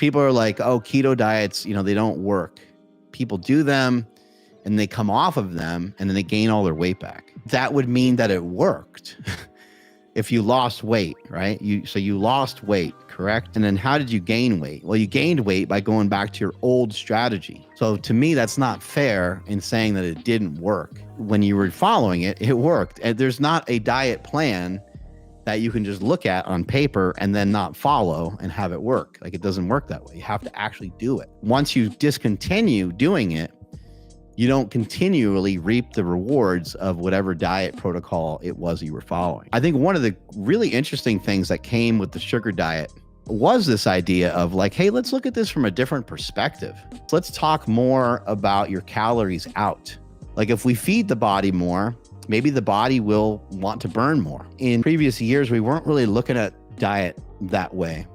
People are like, oh, keto diets, they don't work. People do them and they come off of them and then they gain all their weight back. That would mean that it worked. If you lost weight, right? So you lost weight, correct? And then how did you gain weight? Well, you gained weight by going back to your old strategy. So to me, that's not fair in saying that it didn't work. When you were following it, it worked. And there's not a diet plan that you can just look at on paper and then not follow and have it work. Like, it doesn't work that way. You have to actually do it. Once you discontinue doing it, you don't continually reap the rewards of whatever diet protocol it was you were following. I think one of the really interesting things that came with the sugar diet was this idea of like, hey, let's look at this from a different perspective. Let's talk more about your calories out. Like, if we feed the body more, maybe the body will want to burn more. In previous years, we weren't really looking at diet that way.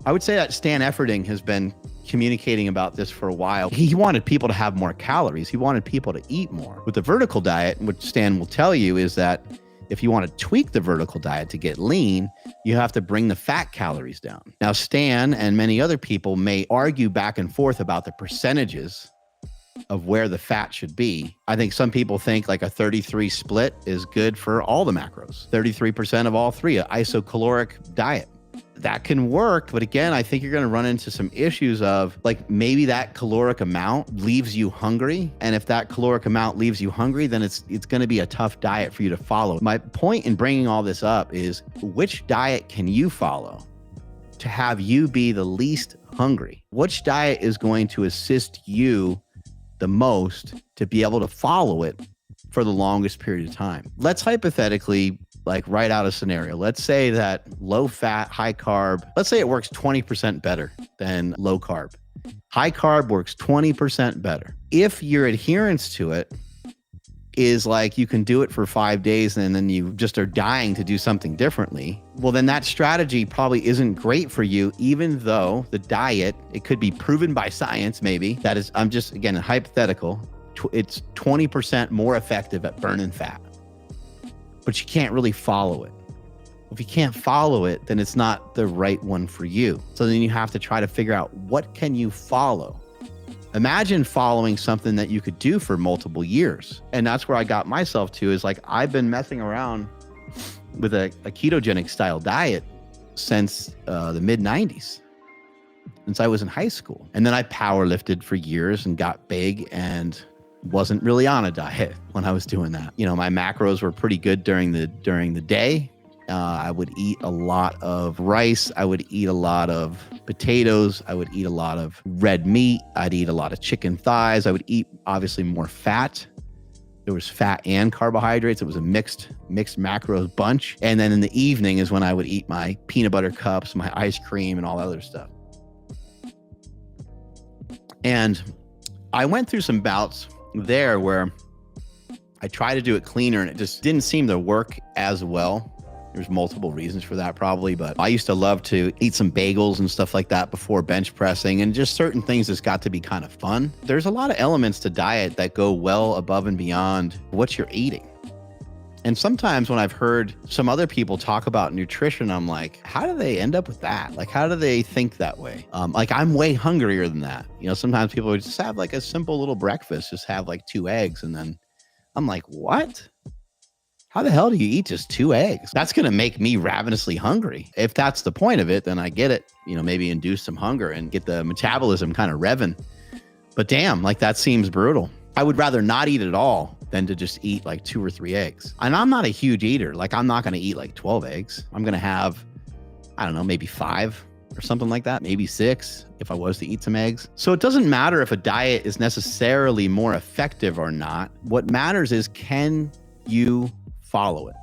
I would say that Stan Efferding has been communicating about this for a while. He wanted people to have more calories. He wanted people to eat more. With the vertical diet, what Stan will tell you is that if you want to tweak the vertical diet to get lean, you have to bring the fat calories down. Now, Stan and many other people may argue back and forth about the percentages of where the fat should be. I think some people think like a 33 split is good for all the macros, 33% of all three, an isocaloric diet. That can work, but again, I think you're going to run into some issues of like, maybe that caloric amount leaves you hungry. And if that caloric amount leaves you hungry, then it's going to be a tough diet for you to follow. My point in bringing all this up is, which diet can you follow to have you be the least hungry? Which diet is going to assist you the most to be able to follow it for the longest period of time? Let's hypothetically like write out a scenario. Let's say that low fat, high carb, let's say it works 20% better than low carb. High carb works 20% better. If your adherence to it is like you can do it for 5 days and then you just are dying to do something differently, well, then that strategy probably isn't great for you, even though the diet, it could be proven by science, maybe, that is, I'm just, again, hypothetical, it's 20% more effective at burning fat, but you can't really follow it. If you can't follow it, then it's not the right one for you. So then you have to try to figure out, what can you follow? Imagine following something that you could do for multiple years. And that's where I got myself to, is like, I've been messing around with a ketogenic style diet since the mid 90s, since I was in high school. And then I power lifted for years and got big and wasn't really on a diet when I was doing that. My macros were pretty good during the day. I would eat a lot of rice. I would eat a lot of potatoes. I would eat a lot of red meat. I'd eat a lot of chicken thighs. I would eat obviously more fat. There was fat and carbohydrates. It was a mixed macros bunch. And then in the evening is when I would eat my peanut butter cups, my ice cream, and all that other stuff. And I went through some bouts there where I tried to do it cleaner and it just didn't seem to work as well. There's multiple reasons for that probably, but I used to love to eat some bagels and stuff like that before bench pressing, and just certain things that's got to be kind of fun. There's a lot of elements to diet that go well above and beyond what you're eating. And sometimes when I've heard some other people talk about nutrition, I'm like, how do they end up with that? Like, how do they think that way? Like, I'm way hungrier than that. Sometimes people would just have like a simple little breakfast, just have like 2 eggs. And then I'm like, what? How the hell do you eat just 2 eggs? That's going to make me ravenously hungry. If that's the point of it, then I get it. Maybe induce some hunger and get the metabolism kind of revving. But damn, like, that seems brutal. I would rather not eat at all than to just eat like 2 or 3 eggs. And I'm not a huge eater. Like, I'm not going to eat like 12 eggs. I'm going to have, I don't know, maybe 5 or something like that, maybe 6 if I was to eat some eggs. So it doesn't matter if a diet is necessarily more effective or not. What matters is, can you follow it?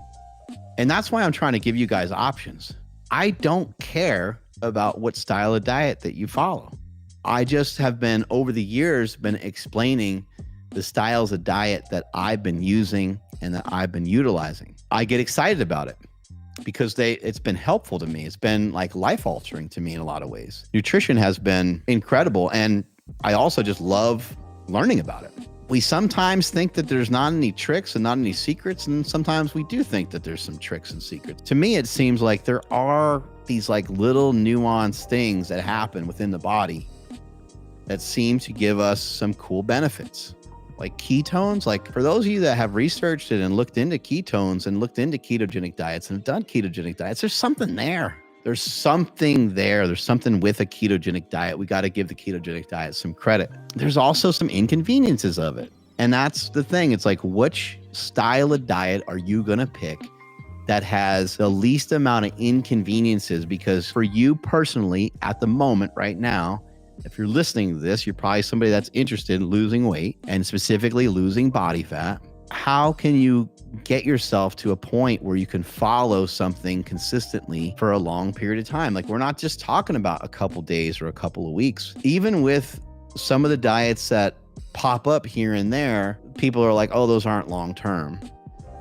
And that's why I'm trying to give you guys options. I don't care about what style of diet that you follow. I just have been, over the years, been explaining the styles of diet that I've been using and that I've been utilizing. I get excited about it because it's been helpful to me. It's been like life altering to me in a lot of ways. Nutrition has been incredible. And I also just love learning about it. We sometimes think that there's not any tricks and not any secrets, and sometimes we do think that there's some tricks and secrets. To me, it seems like there are these like little nuanced things that happen within the body that seem to give us some cool benefits. Like ketones, like for those of you that have researched it and looked into ketones and looked into ketogenic diets and have done ketogenic diets, there's something there. There's something there. There's something with a ketogenic diet. We got to give the ketogenic diet some credit. There's also some inconveniences of it. And that's the thing. It's like, which style of diet are you going to pick that has the least amount of inconveniences? Because for you personally, at the moment right now, if you're listening to this, you're probably somebody that's interested in losing weight and specifically losing body fat. How can you get yourself to a point where you can follow something consistently for a long period of time? Like, we're not just talking about a couple days or a couple of weeks. Even with some of the diets that pop up here and there, people are like, oh, those aren't long term.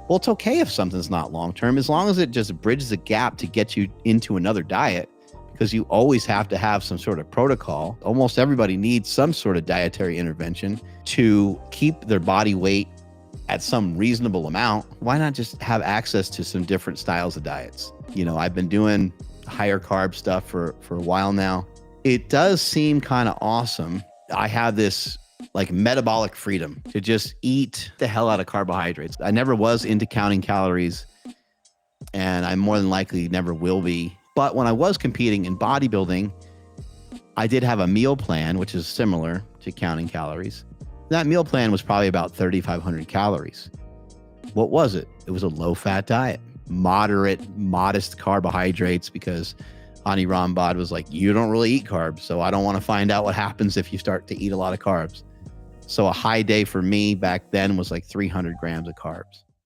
Well, it's okay if something's not long term, as long as it just bridges a gap to get you into another diet, because you always have to have some sort of protocol. Almost everybody needs some sort of dietary intervention to keep their body weight at some reasonable amount. Why not just have access to some different styles of diets? You know, I've been doing higher carb stuff for a while now. It does seem kind of awesome. I have this like metabolic freedom to just eat the hell out of carbohydrates. I never was into counting calories, and I more than likely never will be. But when I was competing in bodybuilding, I did have a meal plan, which is similar to counting calories. That meal plan was probably about 3,500 calories. What was it? It was a low-fat diet, modest carbohydrates, because Ani Rambod was like, you don't really eat carbs, so I don't want to find out what happens if you start to eat a lot of carbs. So a high day for me back then was like 300 grams of carbs.